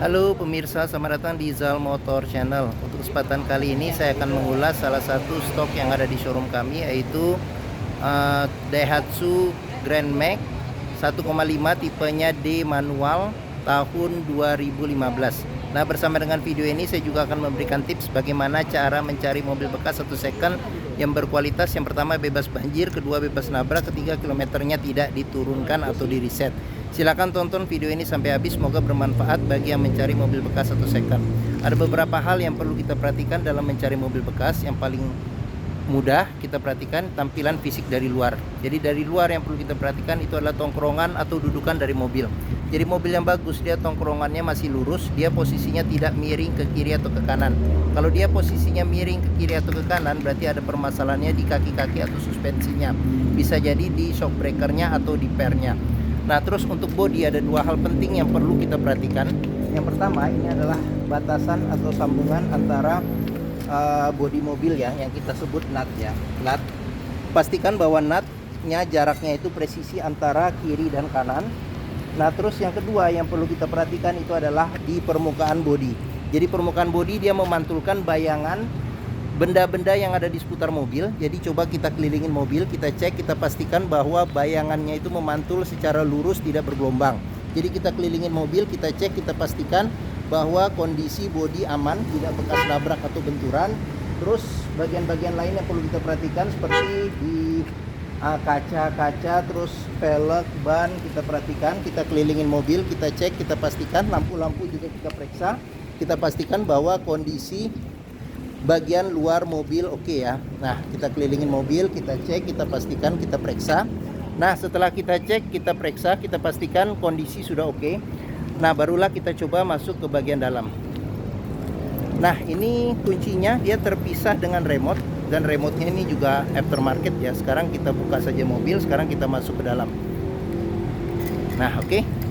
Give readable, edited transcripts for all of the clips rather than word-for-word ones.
Halo pemirsa, selamat datang di Zal Motor Channel. Untuk kesempatan kali ini saya akan mengulas salah satu stok yang ada di showroom kami, yaitu Daihatsu Grand Max 1,5 tipenya D manual tahun 2015. Nah, bersama dengan video ini saya juga akan memberikan tips bagaimana cara mencari mobil bekas atau second yang berkualitas. Yang pertama bebas banjir, kedua bebas nabrak, ketiga kilometernya tidak diturunkan atau di reset. Silahkan tonton video ini sampai habis, semoga bermanfaat bagi yang mencari mobil bekas atau second. Ada beberapa hal yang perlu kita perhatikan dalam mencari mobil bekas. Yang paling mudah kita perhatikan tampilan fisik dari luar. Jadi dari luar yang perlu kita perhatikan itu adalah tongkrongan atau dudukan dari mobil. Jadi mobil yang bagus dia tongkrongannya masih lurus, dia posisinya tidak miring ke kiri atau ke kanan. Kalau dia posisinya miring ke kiri atau ke kanan, berarti ada permasalahannya di kaki-kaki atau suspensinya. Bisa jadi di shock breakernya atau di pernya. Nah, terus untuk bodi ada dua hal penting yang perlu kita perhatikan. Yang pertama ini adalah batasan atau sambungan antara bodi mobil ya, yang kita sebut nut ya. Nut. Pastikan bahwa nutnya jaraknya itu presisi antara kiri dan kanan. Nah, terus yang kedua yang perlu kita perhatikan itu adalah di permukaan bodi. Jadi permukaan bodi dia memantulkan bayangan benda-benda yang ada di seputar mobil. Jadi coba kita kelilingin mobil, kita cek, kita pastikan bahwa bayangannya itu memantul secara lurus, tidak bergelombang. Jadi kita kelilingin mobil, kita cek, kita pastikan bahwa kondisi bodi aman, tidak bekas nabrak atau benturan. Terus bagian-bagian lain yang perlu kita perhatikan seperti di kaca-kaca, terus velg, ban kita perhatikan, kita kelilingin mobil, kita cek, kita pastikan, lampu-lampu juga kita periksa, kita pastikan bahwa kondisi bagian luar mobil oke ya. Nah, kita kelilingin mobil, kita cek, kita pastikan, kita periksa. Nah, setelah kita cek, kita periksa, kita pastikan kondisi sudah oke. Nah, barulah kita coba masuk ke bagian dalam. Nah, ini kuncinya dia terpisah dengan remote, dan remote-nya ini juga aftermarket ya. Sekarang kita buka saja mobil, sekarang kita masuk ke dalam. Nah, oke.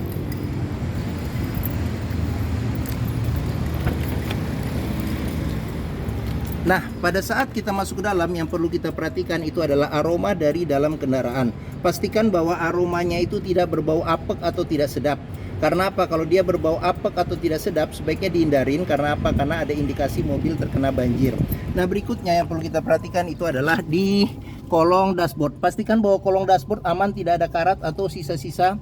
Nah, pada saat kita masuk ke dalam, yang perlu kita perhatikan itu adalah aroma dari dalam kendaraan. Pastikan bahwa aromanya itu tidak berbau apek atau tidak sedap. Karena apa? Kalau dia berbau apek atau tidak sedap, sebaiknya dihindarin. Karena apa? Karena ada indikasi mobil terkena banjir. Nah, berikutnya yang perlu kita perhatikan itu adalah di kolong dashboard. Pastikan bahwa kolong dashboard aman, tidak ada karat atau sisa-sisa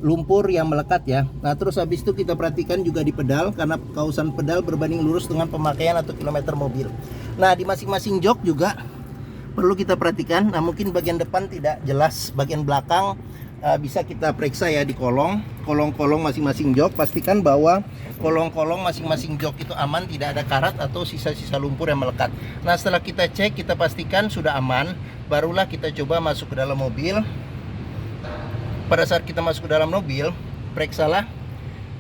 lumpur yang melekat ya. Nah, terus habis itu kita perhatikan juga di pedal, karena kausan pedal berbanding lurus dengan pemakaian atau kilometer mobil. Nah, di masing-masing jok juga perlu kita perhatikan. Nah, mungkin bagian depan tidak jelas, bagian belakang bisa kita periksa ya di kolong-kolong masing-masing jok. Pastikan bahwa kolong-kolong masing-masing jok itu aman, tidak ada karat atau sisa-sisa lumpur yang melekat. Nah, setelah kita cek, kita pastikan sudah aman, barulah kita coba masuk ke dalam mobil. Pada saat kita masuk ke dalam mobil, periksalah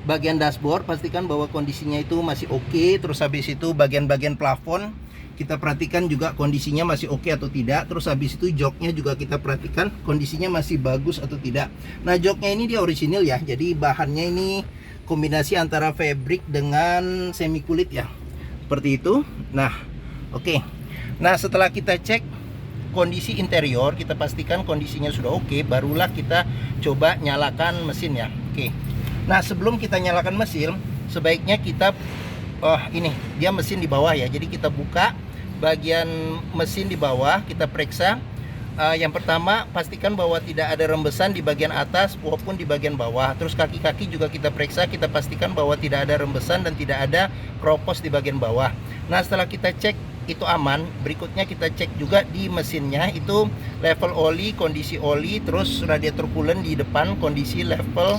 bagian dashboard, pastikan bahwa kondisinya itu masih oke. Terus habis itu bagian-bagian plafon kita perhatikan juga kondisinya masih oke atau tidak. Terus habis itu joknya juga kita perhatikan kondisinya masih bagus atau tidak. Nah, joknya ini dia orisinil ya, jadi bahannya ini kombinasi antara fabric dengan semi kulit ya, seperti itu. Nah, oke. Nah, setelah kita cek kondisi interior, kita pastikan kondisinya sudah oke, barulah kita coba nyalakan mesin ya. Oke. Nah, sebelum kita nyalakan mesin, sebaiknya kita ini dia mesin di bawah ya. Jadi kita buka bagian mesin di bawah, kita periksa. Yang pertama, pastikan bahwa tidak ada rembesan di bagian atas maupun di bagian bawah. Terus kaki-kaki juga kita periksa, kita pastikan bahwa tidak ada rembesan dan tidak ada kropos di bagian bawah. Nah, setelah kita cek itu aman, berikutnya kita cek juga di mesinnya itu level oli, kondisi oli, terus radiator coolant di depan kondisi level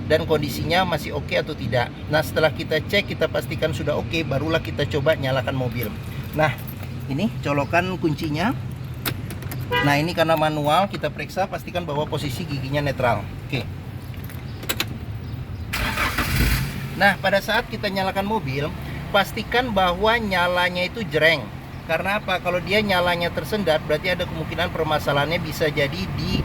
dan kondisinya masih oke atau tidak. Nah, setelah kita cek, kita pastikan sudah oke, barulah kita coba nyalakan mobil. Nah, ini colokan kuncinya. Nah, ini karena manual, kita periksa, pastikan bahwa posisi giginya netral. Oke. Nah, pada saat kita nyalakan mobil, pastikan bahwa nyalanya itu jreng. Karena apa? Kalau dia nyalanya tersendat, berarti ada kemungkinan permasalahannya bisa jadi di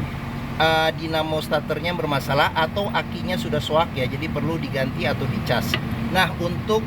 dinamo starternya bermasalah atau akinya sudah soak ya, jadi perlu diganti atau dicas. Nah, untuk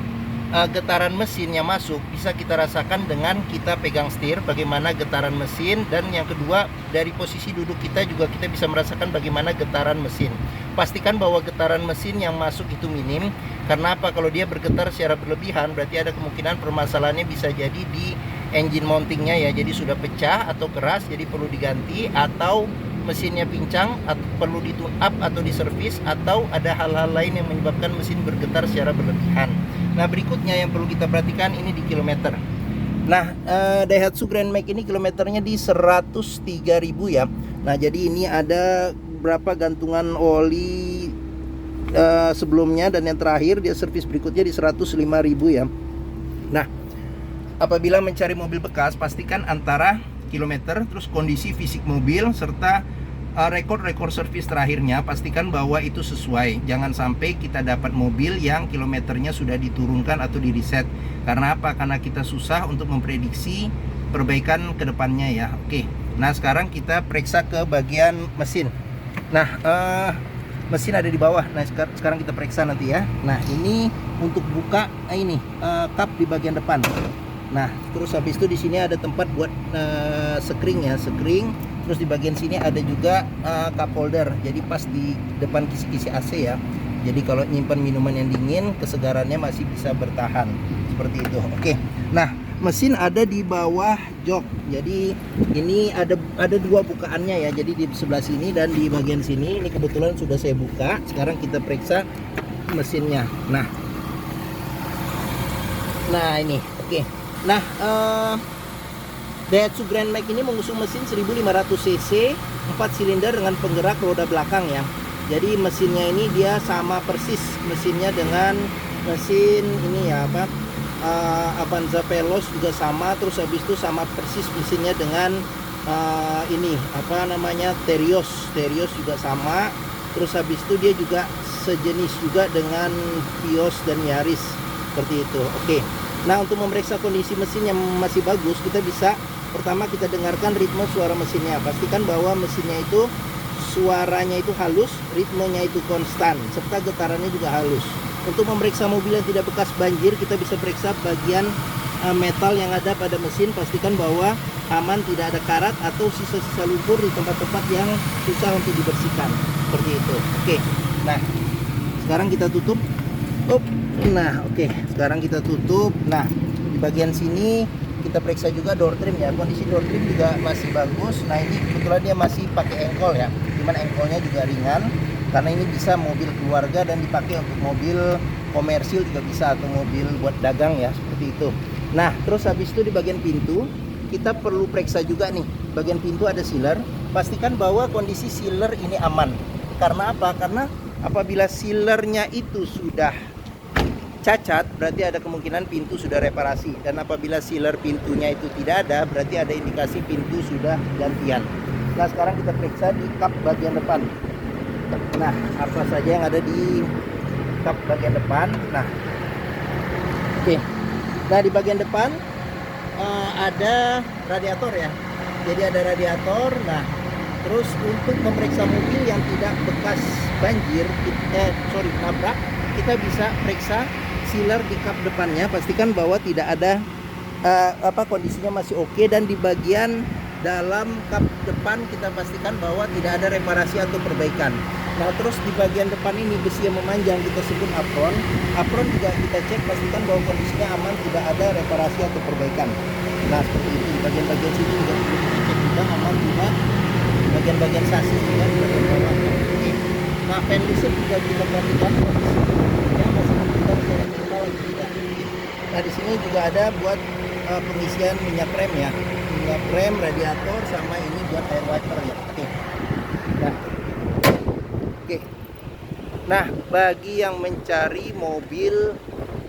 getaran mesin yang masuk bisa kita rasakan dengan kita pegang setir, bagaimana getaran mesin. Dan yang kedua, dari posisi duduk kita juga kita bisa merasakan bagaimana getaran mesin. pastikan bahwa getaran mesin yang masuk itu minim. Karena apa? Kalau dia bergetar secara berlebihan, berarti ada kemungkinan permasalahannya bisa jadi di engine mountingnya ya, jadi sudah pecah atau keras, jadi perlu diganti, atau mesinnya pincang atau perlu di tune up atau diservis, atau ada hal-hal lain yang menyebabkan mesin bergetar secara berlebihan. Nah, berikutnya yang perlu kita perhatikan ini di kilometer. Nah, Daihatsu Grand Max ini kilometernya di 103.000 ya. Nah, jadi ini ada berapa gantungan oli sebelumnya, dan yang terakhir dia servis berikutnya di 105.000 ya. Nah, apabila mencari mobil bekas, pastikan antara kilometer, terus kondisi fisik mobil, serta rekor servis terakhirnya, pastikan bahwa itu sesuai. Jangan sampai kita dapat mobil yang kilometernya sudah diturunkan atau di reset. Karena apa? Karena kita susah untuk memprediksi perbaikan ke depannya ya. Oke. Nah, sekarang kita periksa ke bagian mesin. Nah, mesin ada di bawah. Nah, sekarang kita periksa nanti ya. Nah, ini untuk buka ini kap di bagian depan. Nah, terus habis itu di sini ada tempat buat sekring ya, sekring. Terus di bagian sini ada juga cup holder. Jadi pas di depan kisi-kisi AC ya. Jadi kalau nyimpan minuman yang dingin, kesegarannya masih bisa bertahan. Seperti itu. Oke. Nah, mesin ada di bawah jok. Jadi ini ada dua bukaannya ya. Jadi di sebelah sini dan di bagian sini. Ini kebetulan sudah saya buka. Sekarang kita periksa mesinnya. Nah ini. Oke. Nah, Daihatsu Grand Max ini mengusung mesin 1500 cc 4 silinder dengan penggerak roda belakang ya. Jadi mesinnya ini dia sama persis mesinnya dengan mesin ini ya, Avanza Veloz juga sama. Terus habis itu sama persis mesinnya dengan Terios juga sama. Terus habis itu dia juga sejenis juga dengan Vios dan Yaris, seperti itu. Oke. Nah, untuk memeriksa kondisi mesin yang masih bagus, kita bisa pertama kita dengarkan ritme suara mesinnya. Pastikan bahwa mesinnya itu suaranya itu halus, ritmenya itu konstan, serta getarannya juga halus. Untuk memeriksa mobil yang tidak bekas banjir, kita bisa periksa bagian metal yang ada pada mesin. Pastikan bahwa aman, tidak ada karat atau sisa-sisa lumpur di tempat-tempat yang susah untuk dibersihkan, seperti itu. Oke. Nah, sekarang kita tutup. Nah, oke. Sekarang kita tutup. Nah, di bagian sini kita periksa juga door trim ya. Kondisi door trim juga masih bagus. Nah, ini kebetulan dia masih pakai engkol ya. Cuman engkolnya juga ringan karena ini bisa mobil keluarga dan dipakai untuk mobil komersil juga bisa, atau mobil buat dagang ya, seperti itu. Nah, terus habis itu di bagian pintu kita perlu periksa juga nih. Bagian pintu ada sealer. Pastikan bahwa kondisi sealer ini aman. Karena apa? Karena apabila sealernya itu sudah cacat, berarti ada kemungkinan pintu sudah reparasi. Dan apabila sealer pintunya itu tidak ada, berarti ada indikasi pintu sudah gantian. Nah, sekarang kita periksa di kap bagian depan. Nah, apa saja yang ada di kap bagian depan. Nah, oke. Nah, di bagian depan ada radiator ya. Jadi ada radiator. Nah, terus untuk memeriksa mobil yang tidak bekas banjir, nabrak, kita bisa periksa sealer di kap depannya. Pastikan bahwa tidak ada kondisinya masih oke. Dan di bagian dalam kap depan kita pastikan bahwa tidak ada reparasi atau perbaikan. Nah, terus di bagian depan ini besi yang memanjang kita sebut apron. Apron juga kita cek, pastikan bahwa kondisinya aman, tidak ada reparasi atau perbaikan. Nah, seperti itu. Di bagian-bagian sini juga perlu kita cek juga aman, juga bagian-bagian sasis juga di bagian bawah. Oke. Nah, fan listrik juga kita perhatikan kondisinya masih menggunakan secara minimal atau tidak. Nah, di sini juga ada buat pengisian minyak rem ya, minyak rem, radiator, sama ini buat air wiper ya. Oke. Nah, bagi yang mencari mobil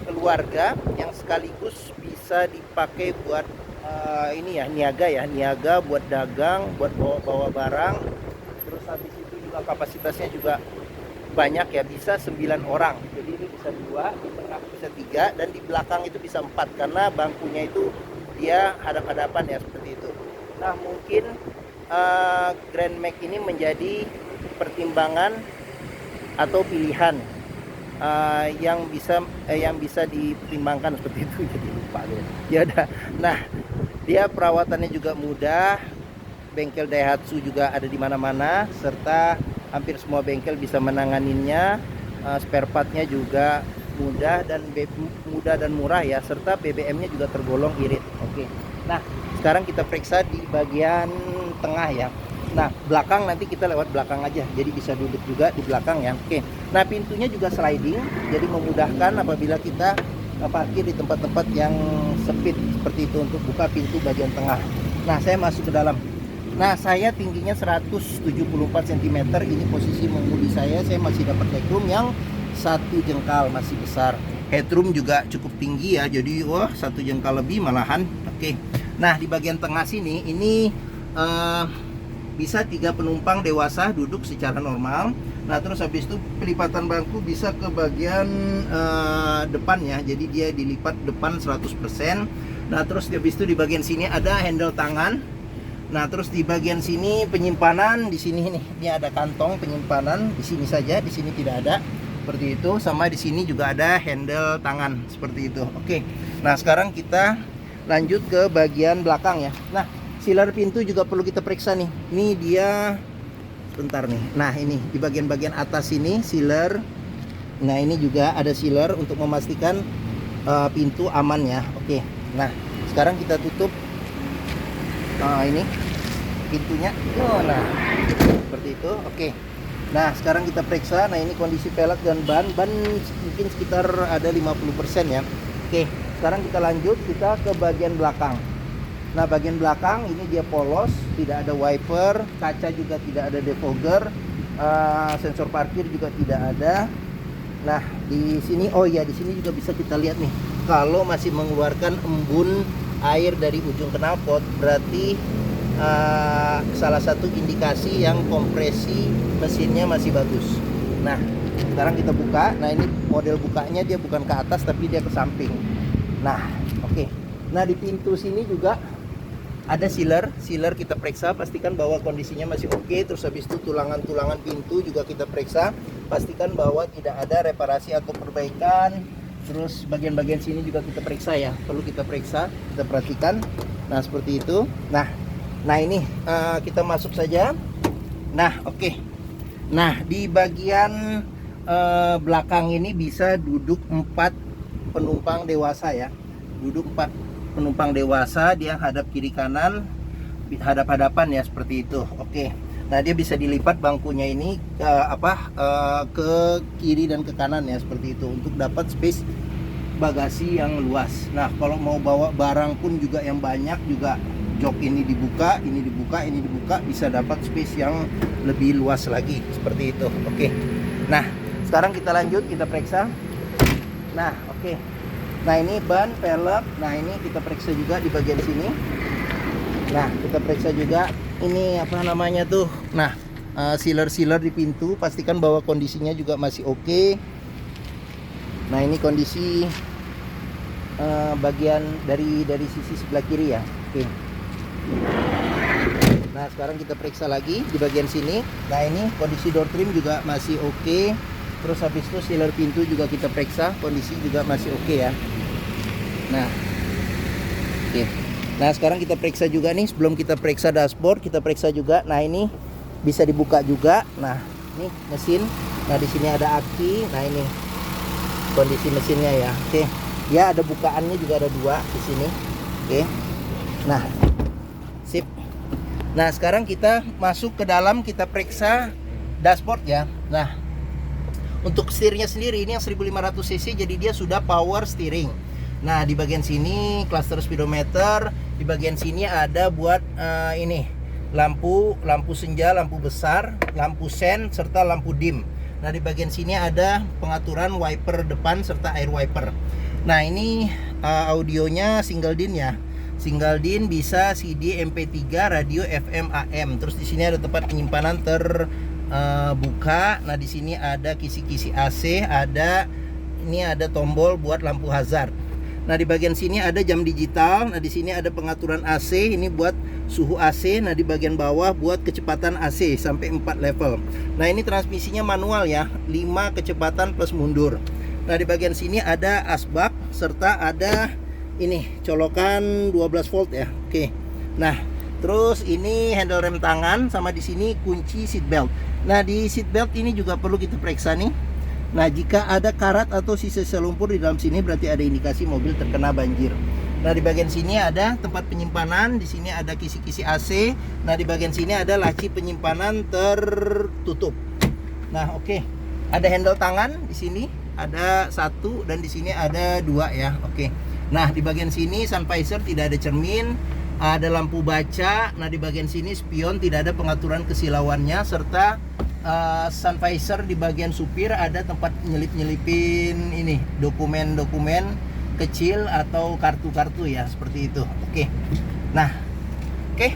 keluarga yang sekaligus bisa dipakai buat niaga buat dagang, buat bawa barang. Terus habis itu juga kapasitasnya juga banyak ya, bisa 9 orang. Jadi ini bisa 2, di tengah bisa 3, dan di belakang itu bisa 4 karena bangkunya itu dia hadap-hadapan ya, seperti itu. Nah, mungkin Grand Max ini menjadi pertimbangan atau pilihan yang bisa dipertimbangkan, seperti itu. Jadi lupa deh. Ya udah. Nah, dia perawatannya juga mudah. Bengkel Daihatsu juga ada di mana-mana, serta hampir semua bengkel bisa menanganinya. Spare partnya juga mudah dan murah ya, serta BBM-nya juga tergolong irit. Oke. Nah, sekarang kita periksa di bagian tengah ya. Nah, belakang nanti kita lewat belakang aja, jadi bisa duduk juga di belakang ya. Oke. Nah, pintunya juga sliding, jadi memudahkan apabila kita parkir di tempat-tempat yang sempit seperti itu untuk buka pintu bagian tengah. Nah, saya masuk ke dalam. Nah, saya tingginya 174 cm, ini posisi mengemudi saya masih dapat legroom yang 1 jengkal, masih besar. Headroom juga cukup tinggi ya, jadi wah 1 jengkal lebih malahan. Oke. Nah, di bagian tengah sini ini bisa 3 penumpang dewasa duduk secara normal. Nah, terus habis itu pelipatan bangku bisa ke bagian depan ya, jadi dia dilipat depan 100%. Nah, terus habis itu di bagian sini ada handle tangan. Nah, terus di bagian sini penyimpanan, di sini nih, ini ada kantong penyimpanan, di sini saja, di sini tidak ada. Seperti itu, sama di sini juga ada handle tangan seperti itu. Oke. Nah, sekarang kita lanjut ke bagian belakang ya. Nah, sealer pintu juga perlu kita periksa nih. Ini dia bentar nih. Nah, ini di bagian-bagian atas ini sealer. Nah, ini juga ada sealer untuk memastikan pintu aman ya. Oke. Nah, sekarang kita tutup ini pintunya. Oh, nah, seperti itu. Oke. Nah, sekarang kita periksa. Nah, ini kondisi pelek dan ban mungkin sekitar ada 50% ya. Oke, sekarang kita lanjut, kita ke bagian belakang. Nah, bagian belakang ini dia polos, tidak ada wiper, kaca juga tidak ada defogger, sensor parkir juga tidak ada. Nah, di sini di sini juga bisa kita lihat nih, kalau masih mengeluarkan embun air dari ujung knalpot, berarti salah satu indikasi yang kompresi mesinnya masih bagus. Nah, sekarang kita buka. Nah, ini model bukanya dia bukan ke atas tapi dia ke samping. Nah, oke. Nah, di pintu sini juga ada sealer kita periksa, pastikan bahwa kondisinya masih oke. Terus habis itu tulangan-tulangan pintu juga kita periksa, pastikan bahwa tidak ada reparasi atau perbaikan. Terus bagian-bagian sini juga kita periksa ya, perlu kita periksa, kita perhatikan. Nah, seperti itu. Nah ini kita masuk saja. Nah, oke. Nah, di bagian belakang ini bisa duduk 4 penumpang dewasa ya. Duduk 4 penumpang dewasa, dia hadap kiri kanan, hadap-hadapan ya, seperti itu. Oke. Nah, dia bisa dilipat bangkunya ini ke kiri dan ke kanan ya, seperti itu, untuk dapat space bagasi yang luas. Nah, kalau mau bawa barang pun juga yang banyak, juga jok ini dibuka, bisa dapat space yang lebih luas lagi, seperti itu. Oke. Nah, sekarang kita lanjut, kita periksa. Nah, oke. Nah, ini ban, pelek. Nah, ini kita periksa juga di bagian sini. Nah, kita periksa juga ini apa namanya tuh. Nah, sealer di pintu, pastikan bahwa kondisinya juga masih oke. Nah, ini kondisi bagian dari sisi sebelah kiri ya. Oke. Nah, sekarang kita periksa lagi di bagian sini. Nah, ini kondisi door trim juga masih oke. Terus habis itu sealer pintu juga kita periksa, kondisi juga masih oke ya. Nah, oke. Nah, sekarang kita periksa juga nih, sebelum kita periksa dashboard, kita periksa juga. Nah, ini bisa dibuka juga. Nah, ini mesin. Nah, di sini ada aki. Nah, ini kondisi mesinnya ya. Oke. Ya, ada bukaannya juga, ada 2 di sini. Oke. Nah, sip. Nah, sekarang kita masuk ke dalam, kita periksa dashboard ya. Nah, untuk setirnya sendiri ini yang 1500 cc, jadi dia sudah power steering. Nah, di bagian sini cluster speedometer, di bagian sini ada buat ini lampu senja, lampu besar, lampu sen, serta lampu dim. Nah, di bagian sini ada pengaturan wiper depan serta air wiper. Nah, ini audionya single din ya. Single din, bisa CD, MP3, radio, FM, AM. Terus di sini ada tempat penyimpanan terbuka. Nah, di sini ada kisi-kisi AC, ini ada tombol buat lampu hazard. Nah, di bagian sini ada jam digital. Nah, di sini ada pengaturan AC, ini buat suhu AC. Nah, di bagian bawah buat kecepatan AC sampai 4 level. Nah, ini transmisinya manual ya, 5 kecepatan plus mundur. Nah, di bagian sini ada asbak serta ada ini colokan 12 volt ya. Oke. Nah, terus ini handle rem tangan, sama di sini kunci seat belt. Nah, di seat belt ini juga perlu kita periksa nih. Nah, jika ada karat atau sisa-sisa lumpur di dalam sini berarti ada indikasi mobil terkena banjir. Nah, di bagian sini ada tempat penyimpanan, di sini ada kisi-kisi AC. Nah, di bagian sini ada laci penyimpanan tertutup. Nah, oke. Ada handle tangan di sini, ada satu dan di sini ada dua ya. Oke. Nah, di bagian sini sun visor tidak ada cermin, ada lampu baca. Nah, di bagian sini spion, tidak ada pengaturan kesilauannya, serta sun visor di bagian supir ada tempat nyelip-nyelipin ini dokumen-dokumen kecil atau kartu-kartu ya, seperti itu. Oke. Nah, oke.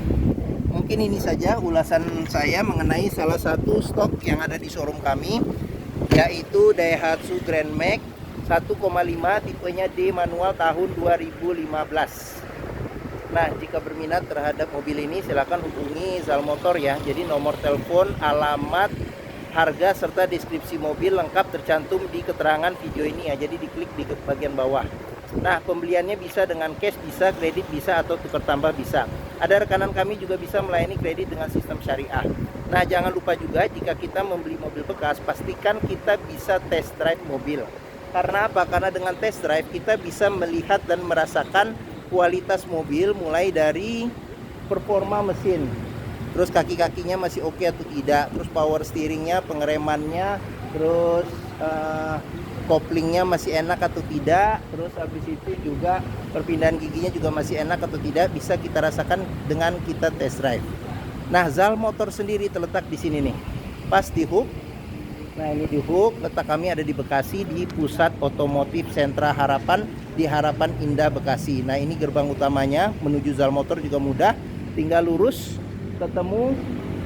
Mungkin ini saja ulasan saya mengenai salah satu stok yang ada di showroom kami, yaitu Daihatsu Grand Max 1,5 tipenya D manual tahun 2015. Nah, jika berminat terhadap mobil ini silakan hubungi Zal Motor ya. Jadi nomor telepon, alamat, harga serta deskripsi mobil lengkap tercantum di keterangan video ini ya. Jadi diklik di bagian bawah. Nah, pembeliannya bisa dengan cash, bisa kredit, bisa atau tukar tambah bisa. Ada rekanan kami juga bisa melayani kredit dengan sistem syariah. Nah, jangan lupa juga jika kita membeli mobil bekas, pastikan kita bisa test drive mobil. Karena apa? Karena dengan test drive kita bisa melihat dan merasakan kualitas mobil, mulai dari performa mesin, terus kaki-kakinya masih oke atau tidak, terus power steeringnya, pengeremannya, terus koplingnya masih enak atau tidak, terus habis itu juga perpindahan giginya juga masih enak atau tidak, bisa kita rasakan dengan kita test drive. Nah, Zal Motor sendiri terletak di sini nih, pas di Hook. Nah, ini di Hook, letak kami ada di Bekasi, di Pusat Otomotif Sentra Harapan, di Harapan Indah Bekasi. Nah, ini gerbang utamanya, menuju Zal Motor juga mudah, tinggal lurus ketemu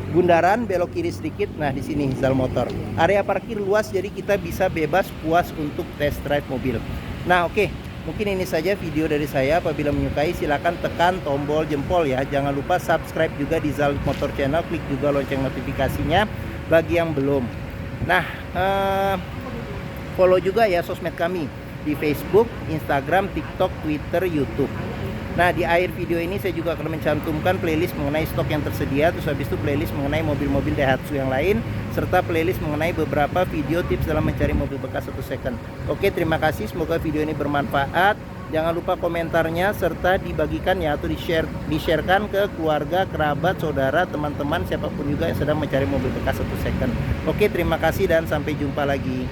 bundaran, belok kiri sedikit. Nah, di sini Zal Motor. Area parkir luas, jadi kita bisa bebas puas untuk test drive mobil. Nah, oke. Mungkin ini saja video dari saya. Apabila menyukai silakan tekan tombol jempol ya. Jangan lupa subscribe juga di Zal Motor Channel, klik juga lonceng notifikasinya bagi yang belum. Nah, follow juga ya sosmed kami di Facebook, Instagram, TikTok, Twitter, YouTube. Nah, di akhir video ini saya juga akan mencantumkan playlist mengenai stok yang tersedia, terus habis itu playlist mengenai mobil-mobil Daihatsu yang lain, serta playlist mengenai beberapa video tips dalam mencari mobil bekas atau second. Oke, terima kasih, semoga video ini bermanfaat. Jangan lupa komentarnya serta dibagikan ya, atau di-sharekan ke keluarga, kerabat, saudara, teman-teman, siapapun juga yang sedang mencari mobil bekas atau second. Oke, terima kasih dan sampai jumpa lagi.